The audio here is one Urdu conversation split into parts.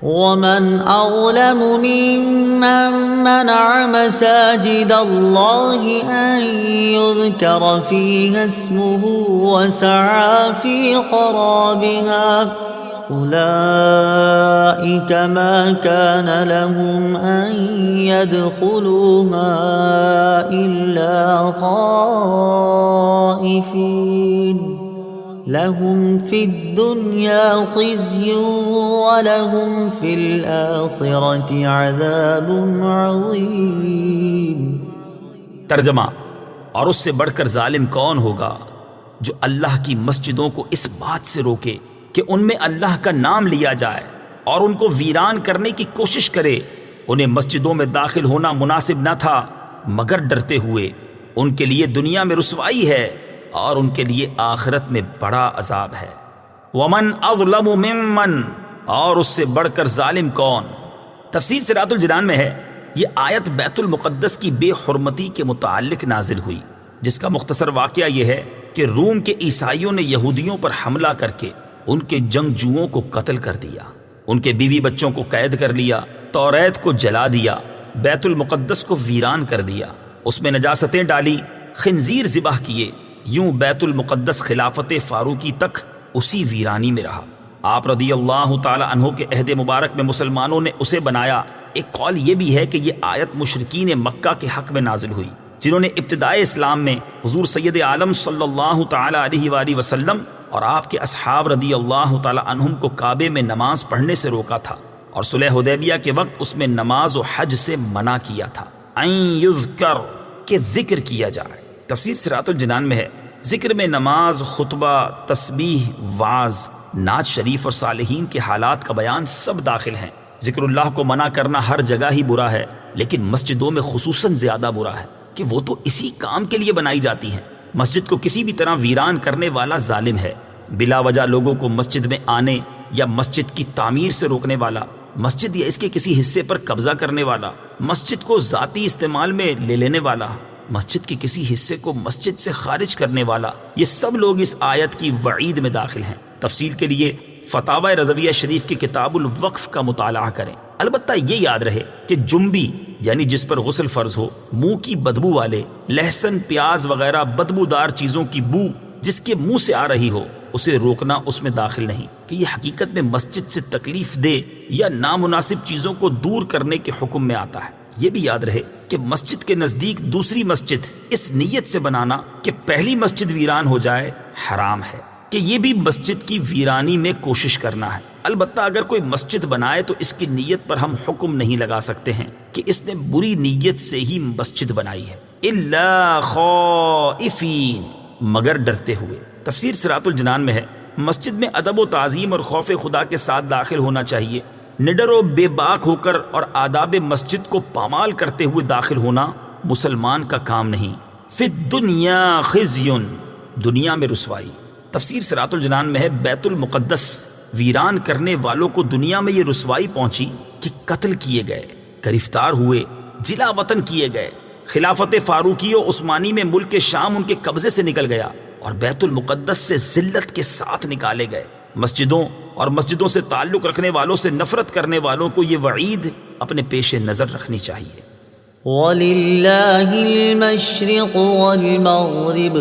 ومن أظلم ممن منع مساجد الله أن يذكر فيها اسمه وسعى في خرابها أولئك ما كان لهم أن يدخلوها إلا خائفين لهم في الدنيا خزي ولهم في الآخرة عذاب عظيم۔ ترجمہ: اور اس سے بڑھ کر ظالم کون ہوگا جو اللہ کی مسجدوں کو اس بات سے روکے کہ ان میں اللہ کا نام لیا جائے اور ان کو ویران کرنے کی کوشش کرے۔ انہیں مسجدوں میں داخل ہونا مناسب نہ تھا مگر ڈرتے ہوئے۔ ان کے لیے دنیا میں رسوائی ہے اور ان کے لیے آخرت میں بڑا عذاب ہے۔ ومن اظلم ممن، اور اس سے بڑھ کر ظالم کون؟ تفسیر صراط الجنان میں ہے یہ آیت بیت المقدس کی بے حرمتی کے متعلق نازل ہوئی، جس کا مختصر واقعہ یہ ہے کہ روم کے عیسائیوں نے یہودیوں پر حملہ کر کے ان کے جنگجوؤں کو قتل کر دیا، ان کے بیوی بچوں کو قید کر لیا، توریت کو جلا دیا، بیت المقدس کو ویران کر دیا، اس میں نجاستیں ڈالی، خنزیر ذبح کیے۔ یوں بیت المقدس خلافت فاروقی تک اسی ویرانی میں رہا۔ آپ رضی اللہ تعالی عنہ کے عہد مبارک میں مسلمانوں نے اسے بنایا۔ ایک قول یہ بھی ہے کہ یہ آیت مشرکین مکہ کے حق میں نازل ہوئی، جنہوں نے ابتدائے اسلام میں حضور سید عالم صلی اللہ تعالی علیہ وآلہ وسلم اور آپ کے اصحاب رضی اللہ تعالی عنہم کو کعبے میں نماز پڑھنے سے روکا تھا، اور صلح حدیبیہ کے وقت اس میں نماز و حج سے منع کیا تھا۔ ان یذکر، کہ ذکر کیا جائے۔ تفسیر صراط الجنان میں ہے ذکر میں نماز، خطبہ، تسبیح، وعظ، نعت شریف اور صالحین کے حالات کا بیان سب داخل ہیں۔ ذکر اللہ کو منع کرنا ہر جگہ ہی برا ہے، لیکن مسجدوں میں خصوصاً زیادہ برا ہے کہ وہ تو اسی کام کے لیے بنائی جاتی ہیں۔ مسجد کو کسی بھی طرح ویران کرنے والا ظالم ہے۔ بلا وجہ لوگوں کو مسجد میں آنے یا مسجد کی تعمیر سے روکنے والا، مسجد یا اس کے کسی حصے پر قبضہ کرنے والا، مسجد کو ذاتی استعمال میں لے لینے والا، مسجد کے کسی حصے کو مسجد سے خارج کرنے والا، یہ سب لوگ اس آیت کی وعید میں داخل ہیں۔ تفصیل کے لیے فتاوی رضویہ شریف کی کتاب الوقف کا مطالعہ کریں۔ البتہ یہ یاد رہے کہ جنبی یعنی جس پر غسل فرض ہو، منہ کی بدبو والے، لہسن، پیاز وغیرہ بدبودار چیزوں کی بو جس کے منہ سے آ رہی ہو، اسے روکنا اس میں داخل نہیں، کہ یہ حقیقت میں مسجد سے تکلیف دہ یا نامناسب چیزوں کو دور کرنے کے حکم میں آتا ہے۔ یہ بھی یاد رہے کہ مسجد کے نزدیک دوسری مسجد اس نیت سے بنانا کہ پہلی مسجد ویران ہو جائے حرام ہے، کہ یہ بھی مسجد کی ویرانی میں کوشش کرنا ہے۔ البتہ اگر کوئی مسجد بنائے تو اس کی نیت پر ہم حکم نہیں لگا سکتے ہیں کہ اس نے بری نیت سے ہی مسجد بنائی ہے، الا خائفین، مگر ڈرتے ہوئے۔ تفسیر صراط الجنان میں ہے مسجد میں ادب و تعظیم اور خوف خدا کے ساتھ داخل ہونا چاہیے، نڈر و بے باک ہو کر اور آداب مسجد کو پامال کرتے ہوئے داخل ہونا مسلمان کا کام نہیں۔ فی الدنیا خزی، دنیا میں رسوائی۔ تفسیر صراط الجنان میں ہے بیت المقدس ویران کرنے والوں کو دنیا میں یہ رسوائی پہنچی کہ قتل کیے گئے، گرفتار ہوئے، جلا وطن کیے گئے۔ خلافت فاروقی و عثمانی میں ملک شام ان کے قبضے سے نکل گیا اور بیت المقدس سے ذلت کے ساتھ نکالے گئے۔ مسجدوں اور مسجدوں سے تعلق رکھنے والوں سے نفرت کرنے والوں کو یہ وعید اپنے پیش نظر رکھنی چاہیے۔ وَلِلَّهِ الْمَشْرِقُ وَالْمَغْرِبُ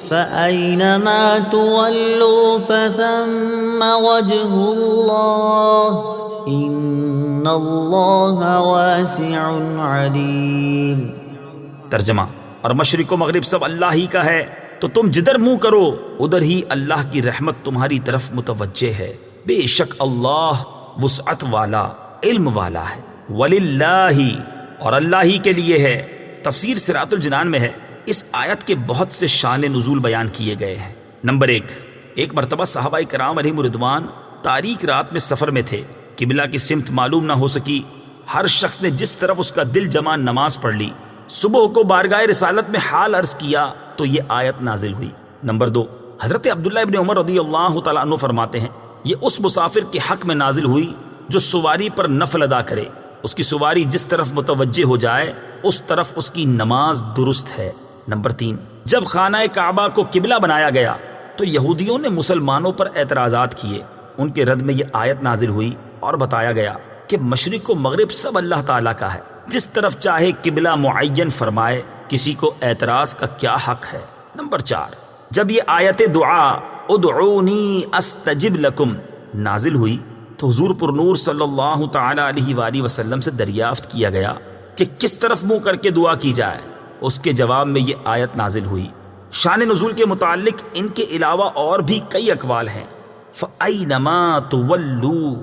فَأَيْنَمَا تُوَلُّوا فَثَمَّ وَجْهُ اللَّهِ إِنَّ اللَّهَ وَاسِعٌ عَلِيمٌ۔ ترجمہ: اور مشرق و مغرب سب اللہ ہی کا ہے، تو تم جدھر منہ کرو ادھر ہی اللہ کی رحمت تمہاری طرف متوجہ ہے، بے شک اللہ وسعت والا، علم والا ہے۔ وَلِلَّهِ، اور اللہ ہی کے لیے ہے۔ تفسیر صراط الجنان میں ہے اس آیت کے بہت سے شان نزول بیان کیے گئے ہیں۔ نمبر ایک مرتبہ صحابہ کرام علیہم رضوان تاریک رات میں سفر میں تھے، قبلہ کی سمت معلوم نہ ہو سکی، ہر شخص نے جس طرف اس کا دل جمع نماز پڑھ لی۔ صبح کو بارگاہ رسالت میں حال عرض کیا تو یہ آیت نازل ہوئی۔ نمبر 2، حضرت عبداللہ ابن عمر رضی اللہ تعالیٰ عنہ فرماتے ہیں یہ اس مسافر کے حق میں نازل ہوئی جو سواری پر نفل ادا کرے، اس کی سواری جس طرف متوجہ ہو جائے اس طرف اس کی نماز درست ہے۔ نمبر 3، جب خانہ کعبہ کو قبلہ بنایا گیا تو یہودیوں نے مسلمانوں پر اعتراضات کیے، ان کے رد میں یہ آیت نازل ہوئی اور بتایا گیا کہ مشرق و مغرب سب اللہ تعالیٰ کا ہے، جس طرف چاہے قبلہ معین فرمائے، کسی کو اعتراض کا کیا حق ہے۔ نمبر 4، جب یہ آیت دعا ادعونی استجب لکم نازل ہوئی تو حضور پر نور صلی اللہ تعالی علیہ وآلہ وسلم سے دریافت کیا گیا کہ کس طرف منہ کر کے دعا کی جائے۔ اس کے جواب میں یہ آیت نازل ہوئی۔ شان نزول کے متعلق ان کے علاوہ اور بھی کئی اقوال ہیں۔ فَأَيْنَمَا تُوَلُّوا،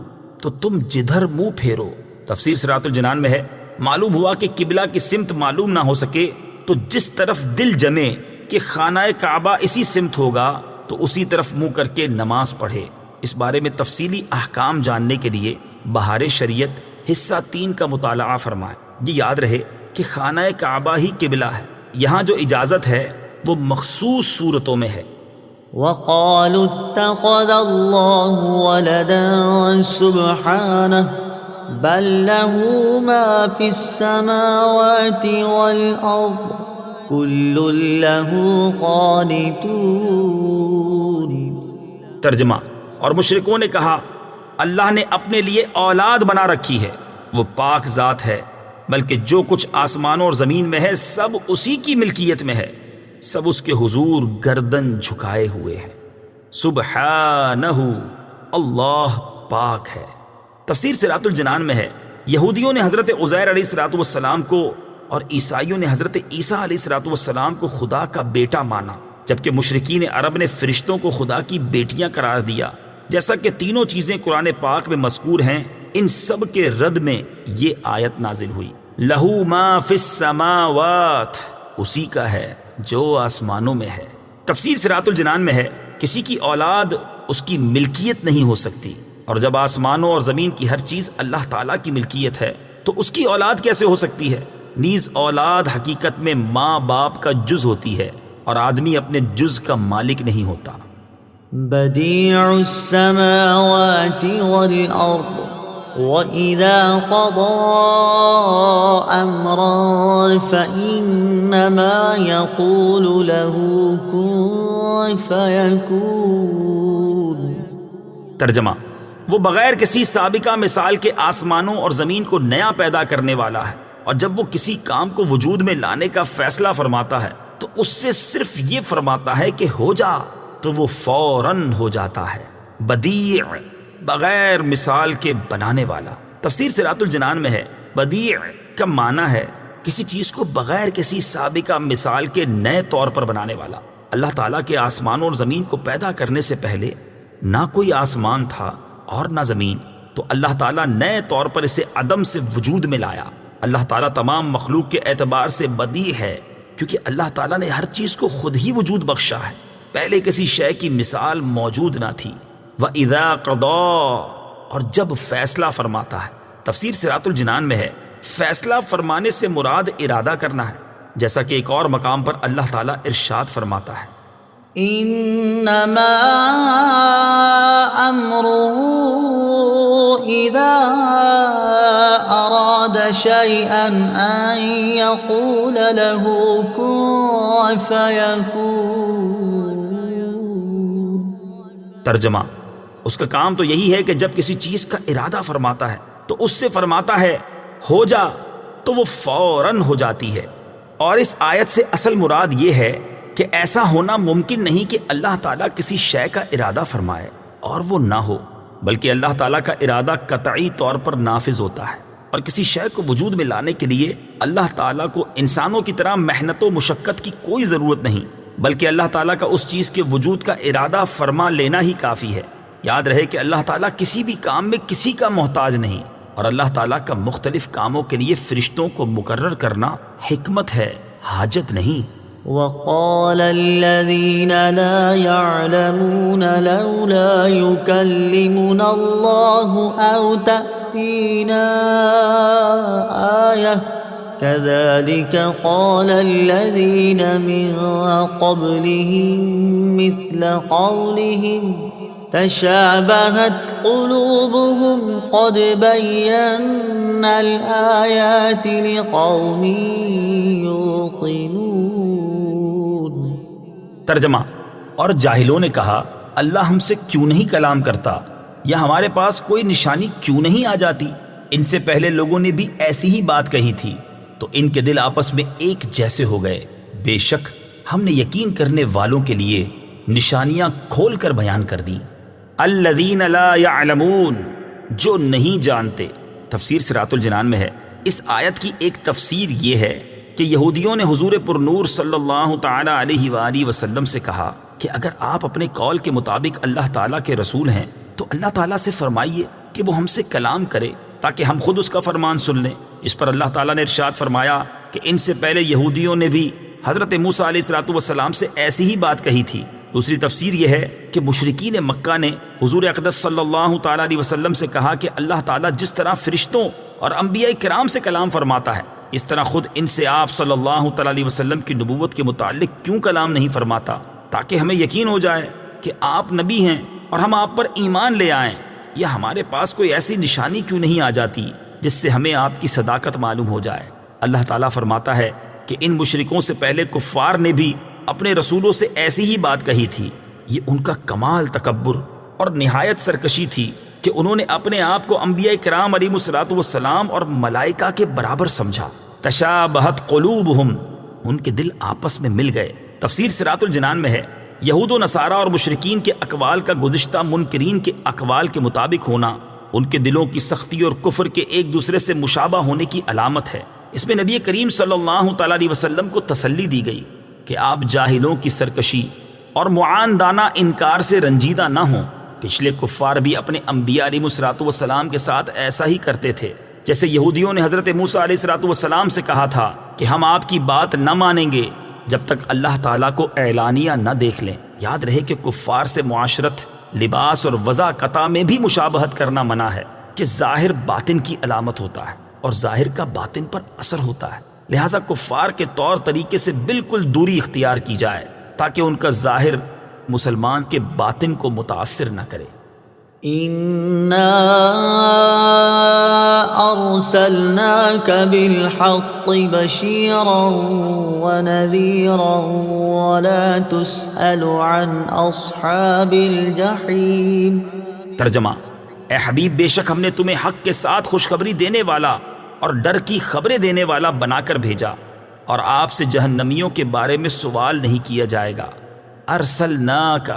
تو تم جدھر منہ پھیرو۔ تفسیر صراط الجنان میں ہے، معلوم ہوا کہ قبلہ کی سمت معلوم نہ ہو سکے تو جس طرف دل جمے کہ خانہ کعبہ اسی سمت ہوگا تو اسی طرف منہ کر کے نماز پڑھے۔ اس بارے میں تفصیلی احکام جاننے کے لیے بہار شریعت حصہ 3 کا مطالعہ فرمائیں۔ یہ یاد رہے کہ خانہ کعبہ ہی قبلہ ہے۔ یہاں جو اجازت ہے وہ مخصوص صورتوں میں ہے۔ وقالوا اتخذ الله ولدا سبحانه بل له ما في السماوات والأرض كل له قانتون۔ ترجمہ، اور مشرکوں نے کہا اللہ نے اپنے لیے اولاد بنا رکھی ہے، وہ پاک ذات ہے، بلکہ جو کچھ آسمانوں اور زمین میں ہے سب اسی کی ملکیت میں ہے، سب اس کے حضور گردن جھکائے ہوئے ہیں۔ سبحانہ، اللہ پاک ہے۔ تفسیر صراط الجنان میں ہے، یہودیوں نے حضرت عزیر علیہ السلام کو اور عیسائیوں نے حضرت عیسیٰ علیہ السلام کو خدا کا بیٹا مانا، جبکہ مشرکین عرب نے فرشتوں کو خدا کی بیٹیاں قرار دیا۔ جیسا کہ تینوں چیزیں قرآن پاک میں مذکور ہیں، ان سب کے رد میں یہ آیت نازل ہوئی۔ لہو ما فی السماوات، اسی کا ہے جو آسمانوں میں ہے۔ تفسیر صراط الجنان میں ہے، کسی کی اولاد اس کی ملکیت نہیں ہو سکتی، اور جب آسمانوں اور زمین کی ہر چیز اللہ تعالیٰ کی ملکیت ہے تو اس کی اولاد کیسے ہو سکتی ہے؟ نیز اولاد حقیقت میں ماں باپ کا جز ہوتی ہے، اور آدمی اپنے جز کا مالک نہیں ہوتا۔ بديع السماوات والأرض وإذا قضى أمرا فإنما يقول له كن فيكون۔ ترجمہ، وہ بغیر کسی سابقہ مثال کے آسمانوں اور زمین کو نیا پیدا کرنے والا ہے، اور جب وہ کسی کام کو وجود میں لانے کا فیصلہ فرماتا ہے تو اس سے صرف یہ فرماتا ہے کہ ہو جا، تو وہ فوراً ہو جاتا ہے۔ بدیع، بغیر مثال کے بنانے والا۔ تفسیر صراط الجنان میں ہے، بدیع کا معنی ہے کسی چیز کو بغیر کسی سابقہ مثال کے نئے طور پر بنانے والا۔ اللہ تعالیٰ کے آسمانوں اور زمین کو پیدا کرنے سے پہلے نہ کوئی آسمان تھا اور نہ زمین، تو اللہ تعالیٰ نئے طور پر اسے عدم سے وجود میں لایا۔ اللہ تعالیٰ تمام مخلوق کے اعتبار سے بدیع ہے، کیونکہ اللہ تعالیٰ نے ہر چیز کو خود ہی وجود بخشا ہے، پہلے کسی شے کی مثال موجود نہ تھی۔ وَإِذَا قَضَى، اور جب فیصلہ فرماتا ہے۔ تفسیر صراط الجنان میں ہے، فیصلہ فرمانے سے مراد ارادہ کرنا ہے، جیسا کہ ایک اور مقام پر اللہ تعالیٰ ارشاد فرماتا ہے، انما امره اذا اراد شيئا ان يقول له كن فيكون۔ ترجمہ، اس کا کام تو یہی ہے کہ جب کسی چیز کا ارادہ فرماتا ہے تو اس سے فرماتا ہے ہو جا، تو وہ فوراً ہو جاتی ہے۔ اور اس آیت سے اصل مراد یہ ہے کہ ایسا ہونا ممکن نہیں کہ اللہ تعالیٰ کسی شے کا ارادہ فرمائے اور وہ نہ ہو، بلکہ اللہ تعالیٰ کا ارادہ قطعی طور پر نافذ ہوتا ہے، اور کسی شے کو وجود میں لانے کے لیے اللہ تعالیٰ کو انسانوں کی طرح محنت و مشقت کی کوئی ضرورت نہیں، بلکہ اللہ تعالیٰ کا اس چیز کے وجود کا ارادہ فرما لینا ہی کافی ہے۔ یاد رہے کہ اللہ تعالیٰ کسی بھی کام میں کسی کا محتاج نہیں، اور اللہ تعالیٰ کا مختلف کاموں کے لیے فرشتوں کو مقرر کرنا حکمت ہے، حاجت نہیں۔ وقال الذين لا يعلمون لولا يكلمنا الله أو تأتينا آية كذلك قال الذين من قبلهم مثل قولهم تشابهت قلوبهم قد بينا الآيات لقوم يوقنون۔ ترجمہ، اور جاہلوں نے کہا اللہ ہم سے کیوں نہیں کلام کرتا، یا ہمارے پاس کوئی نشانی کیوں نہیں آ جاتی؟ ان سے پہلے لوگوں نے بھی ایسی ہی بات کہی تھی تو ان کے دل آپس میں ایک جیسے ہو گئے۔ بے شک ہم نے یقین کرنے والوں کے لیے نشانیاں کھول کر بیان کر دیں۔ الذین لا یعلمون، جو نہیں جانتے۔ تفسیر صراط الجنان میں ہے، اس آیت کی ایک تفسیر یہ ہے کہ یہودیوں نے حضور پرنور صلی اللہ تعالی علیہ وآلہ وسلم سے کہا کہ اگر آپ اپنے قول کے مطابق اللہ تعالیٰ کے رسول ہیں تو اللہ تعالیٰ سے فرمائیے کہ وہ ہم سے کلام کرے تاکہ ہم خود اس کا فرمان سن لیں۔ اس پر اللہ تعالیٰ نے ارشاد فرمایا کہ ان سے پہلے یہودیوں نے بھی حضرت موسیٰ علیہ الصلوۃ والسلام سے ایسی ہی بات کہی تھی۔ دوسری تفسیر یہ ہے کہ مشرکین مکہ نے حضور اقدس صلی اللہ تعالیٰ علیہ وسلم سے کہا کہ اللہ تعالیٰ جس طرح فرشتوں اور انبیاء کرام سے کلام فرماتا ہے اس طرح خود ان سے آپ صلی اللہ تعالیٰ علیہ وسلم کی نبوت کے متعلق کیوں کلام نہیں فرماتا تاکہ ہمیں یقین ہو جائے کہ آپ نبی ہیں اور ہم آپ پر ایمان لے آئیں، یا ہمارے پاس کوئی ایسی نشانی کیوں نہیں آ جاتی جس سے ہمیں آپ کی صداقت معلوم ہو جائے۔ اللہ تعالیٰ فرماتا ہے کہ ان مشرکوں سے پہلے کفار نے بھی اپنے رسولوں سے ایسی ہی بات کہی تھی۔ یہ ان کا کمال تکبر اور نہایت سرکشی تھی کہ انہوں نے اپنے آپ کو انبیاء کرام علیہ الصلوۃ والسلام اور ملائکہ کے برابر سمجھا۔ تشابہت قلوبہم، ان کے دل آپس میں مل گئے۔ تفسیر صراط الجنان میں ہے، یہود و نصارہ اور مشرکین کے اقوال کا گزشتہ منکرین کے اقوال کے مطابق ہونا ان کے دلوں کی سختی اور کفر کے ایک دوسرے سے مشابہ ہونے کی علامت ہے۔ اس میں نبی کریم صلی اللہ تعالیٰ علیہ وسلم کو تسلی دی گئی کہ آپ جاہلوں کی سرکشی اور معاندانہ انکار سے رنجیدہ نہ ہوں۔ پچھلے کفار بھی اپنے انبیاء علیہ الصلوۃ والسلام کے ساتھ ایسا ہی کرتے تھے، جیسے یہودیوں نے حضرت موسیٰ علیہ الصلوۃ والسلام سے کہا تھا کہ ہم آپ کی بات نہ مانیں گے جب تک اللہ تعالیٰ کو اعلانیہ نہ دیکھ لیں۔ یاد رہے کہ کفار سے معاشرت، لباس اور وضع قطع میں بھی مشابہت کرنا منع ہے کہ ظاہر باطن کی علامت ہوتا ہے اور ظاہر کا باطن پر اثر ہوتا ہے، لہٰذا کفار کے طور طریقے سے بالکل دوری اختیار کی جائے تاکہ ان کا ظاہر مسلمان کے باطن کو متاثر نہ کرے۔ إنا أرسلناك بالحق بشيرا ونذيرا ولا تسأل عن أصحاب الجحيم۔ ترجمہ، اے حبیب، بے شک ہم نے تمہیں حق کے ساتھ خوشخبری دینے والا اور ڈر کی خبریں دینے والا بنا کر بھیجا، اور آپ سے جہنمیوں کے بارے میں سوال نہیں کیا جائے گا۔ ارسلناک،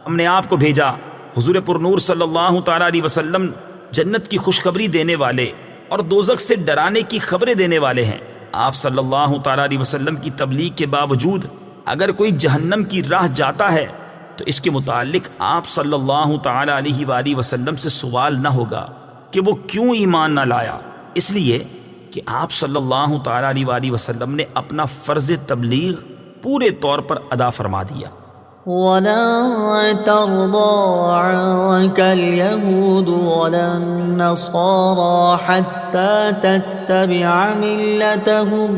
ہم نے آپ کو بھیجا۔ حضور پرنور صلی اللہ تعالیٰ علیہ وسلم جنت کی خوشخبری دینے والے اور دوزخ سے ڈرانے کی خبریں دینے والے ہیں۔ آپ صلی اللہ تعالیٰ علیہ وسلم کی تبلیغ کے باوجود اگر کوئی جہنم کی راہ جاتا ہے تو اس کے متعلق آپ صلی اللہ تعالیٰ علیہ وآلہ وسلم سے سوال نہ ہوگا کہ وہ کیوں ایمان نہ لایا، اس لیے کہ آپ صلی اللہ تعالیٰ علیہ وآلہ وسلم نے اپنا فرض تبلیغ پورے طور پر ادا فرما دیا۔ وَلَن تَرْضَىٰ عَنكَ الْيَهُودُ وَلَا النَّصَارَىٰ حَتَّىٰ تَتَّبِعَ مِلَّتَهُمْ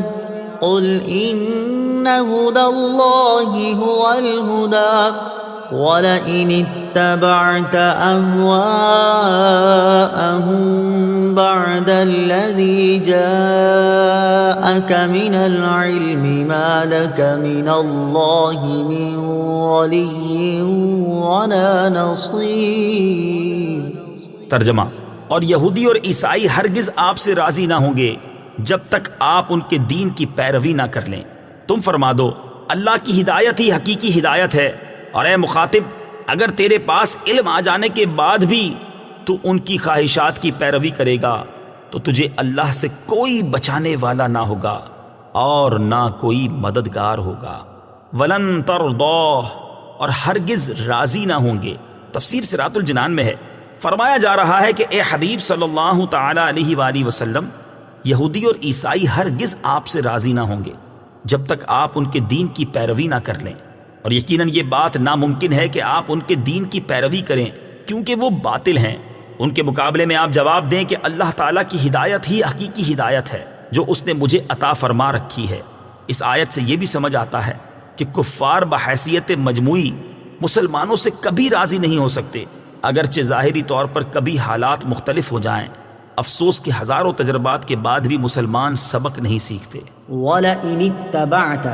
قُلْ إِنَّ هُدَى اللَّهِ هُوَ الْهُدَىٰ وَلَئِنِ اتَّبَعْتَ أَهْوَاءَهُم بَعْدَ الَّذِي جَاءَكَ مِنَ الْعِلْمِ مَا لَكَ مِنَ اللَّهِ مِن وَلِيٍّ وَلَا نَصِيرٍ۔ ترجمہ، اور یہودی اور عیسائی ہرگز آپ سے راضی نہ ہوں گے جب تک آپ ان کے دین کی پیروی نہ کر لیں۔ تم فرما دو اللہ کی ہدایت ہی حقیقی ہدایت ہے، اور اے مخاطب، اگر تیرے پاس علم آ جانے کے بعد بھی تو ان کی خواہشات کی پیروی کرے گا تو تجھے اللہ سے کوئی بچانے والا نہ ہوگا اور نہ کوئی مددگار ہوگا۔ ولن ترضیٰ، اور ہرگز راضی نہ ہوں گے۔ تفسیر صراط الجنان میں ہے، فرمایا جا رہا ہے کہ اے حبیب صلی اللہ تعالی علیہ وآلہ وسلم، یہودی اور عیسائی ہرگز آپ سے راضی نہ ہوں گے جب تک آپ ان کے دین کی پیروی نہ کر لیں، اور یقیناً یہ بات ناممکن ہے کہ آپ ان کے دین کی پیروی کریں کیونکہ وہ باطل ہیں۔ ان کے مقابلے میں آپ جواب دیں کہ اللہ تعالیٰ کی ہدایت ہی حقیقی ہدایت ہے جو اس نے مجھے عطا فرما رکھی ہے۔ اس آیت سے یہ بھی سمجھ آتا ہے کہ کفار بحیثیت مجموعی مسلمانوں سے کبھی راضی نہیں ہو سکتے، اگرچہ ظاہری طور پر کبھی حالات مختلف ہو جائیں۔ افسوس کہ ہزاروں تجربات کے بعد بھی مسلمان سبق نہیں سیکھتے۔ وَلَئِنِ اتَّبَعْتَ،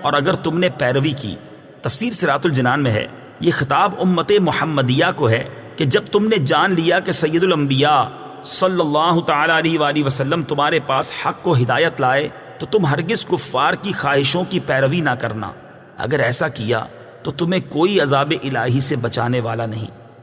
اور اگر تم نے پیروی کی۔ تفسیر صراط الجنان میں ہے، یہ خطاب امت محمدیہ کو ہے کہ کہ جب تم نے جان لیا کہ سید الانبیاء صلی اللہ تعالی علیہ وآلہ وسلم تمہارے پاس حق و ہدایت لائے تو تم ہرگز کفار کی خواہشوں کی پیروی نہ کرنا، اگر ایسا کیا تو تمہیں کوئی عذاب الہی سے بچانے والا نہیں۔